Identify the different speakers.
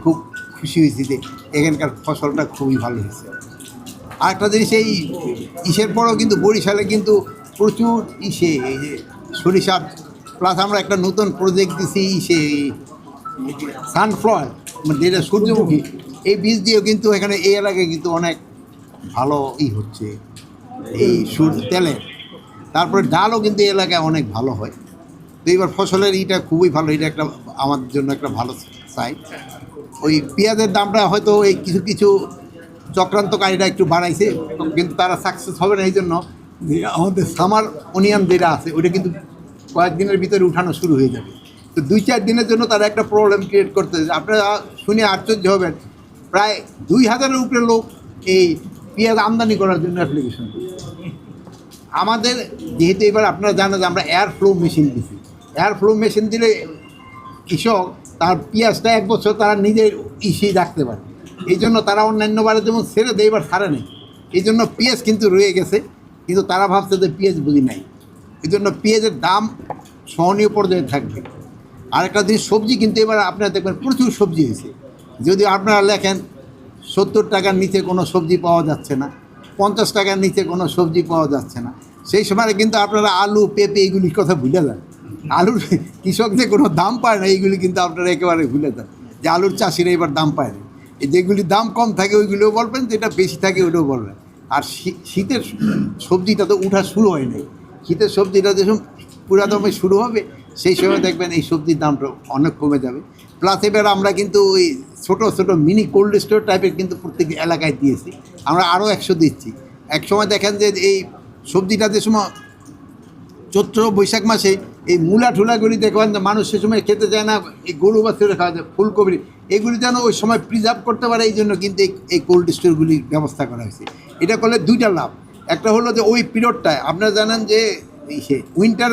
Speaker 1: খুব খুশি হয়েছি যে এখানকার ফসলটা খুবই ভালো হয়েছে। আর একটা জিনিস এই ইসের পরেও কিন্তু বরিশালে কিন্তু প্রচুর ইসে এই যে সরিষা প্লাস আমরা একটা নতুন প্রজেক্ট দিছি ইসে সানফ্লাওয়ার মানে যেটা সূর্যমুখী এই বীজ দিয়েও কিন্তু এখানে এই এলাকায় কিন্তু অনেক ভালো হচ্ছে এই তেলের। তারপরে ডালও কিন্তু এই এলাকায় অনেক ভালো হয়। তো এবার ফসলের খুবই ভালো, এটা একটা আমাদের জন্য একটা ভালো সাইড। ওই পেঁয়াজের দামটা হয়তো এই কিছু কিছু চক্রান্তকারীরা একটু বাড়াইছে, কিন্তু তারা সাকসেস হবে না। এই জন্য যে আমাদের সামার অনিয়ন যেটা আছে ওইটা কিন্তু কয়েকদিনের ভিতরে উঠানো শুরু হয়ে যাবে। তো 2-4 দিনের জন্য তারা একটা প্রবলেম ক্রিয়েট করতে, আপনারা শুনে আশ্চর্য হবেন, প্রায় 2000-এর উপরে লোক এই পেঁয়াজ আমদানি করার জন্য অ্যাপ্লিকেশন করছে। আমাদের যেহেতু এবার আপনারা জানেন যে আমরা এয়ার ফ্লো মেশিন দিচ্ছি, এয়ার ফ্লো মেশিন দিলে কৃষক তার পেঁয়াজটা 1 বছর তারা নিজের রাখতে পারে। এই জন্য তারা অন্যান্যবারে যেমন ছেড়ে দেয়, এবার ছাড়ে নেই। এই জন্য পেঁয়াজ কিন্তু রয়ে গেছে, কিন্তু তারা ভাবছে যে পেঁয়াজ বুঝি নাই। এই জন্য পেঁয়াজের দাম সহনীয় পর্যায়ে থাকবে। আরেকটা জিনিস, সবজি কিন্তু এবার আপনারা দেখবেন প্রচুর সবজি হয়েছে। যদি আপনারা লেখেন 70 টাকার নিচে কোনো সবজি পাওয়া যাচ্ছে না, 50 টাকার নিচে কোনো সবজি পাওয়া যাচ্ছে না, সেই সময় কিন্তু আপনারা আলু পেঁপে এইগুলির কথা ভুলে যান। আলুর কৃষক যে কোনো দাম পায় না এইগুলি কিন্তু আপনারা একেবারে ভুলে যান, যে আলুর চাষিরা এবার দাম পায় না। এই যেগুলি দাম কম থাকে ওইগুলোও বলবেন, যেটা বেশি থাকে ওইটাও বলবেন। আর শীতের সবজিটা তো উঠা শুরু হয় নাই। শীতের সবজিটা যখন পুরা দমে শুরু হবে সেই সময় দেখবেন এই সবজির দামটা অনেক কমে যাবে। প্লাস এবার আমরা কিন্তু ওই ছোটো ছোটো মিনি কোল্ড স্টোর টাইপের কিন্তু প্রত্যেক এলাকায় দিয়েছি, আমরা আরও 100 দিচ্ছি। এক সময় দেখেন যে এই সবজিটা যে সময় চৈত্র বৈশাখ মাসে এই মূলা ঠুলাগুলি দেখবেন যে মানুষ সে সময় খেতে চায় না, এই গরু বাছুরে খাওয়া যায়, ফুলকপি এগুলি যেন ওই সময় প্রিজার্ভ করতে পারে, এই জন্য কিন্তু এই কোল্ড স্টোরগুলির ব্যবস্থা করা হয়েছে। এটা করলে 2টা লাভ। একটা হলো যে ওই পিরিয়ডটায় আপনারা জানেন যে উইন্টার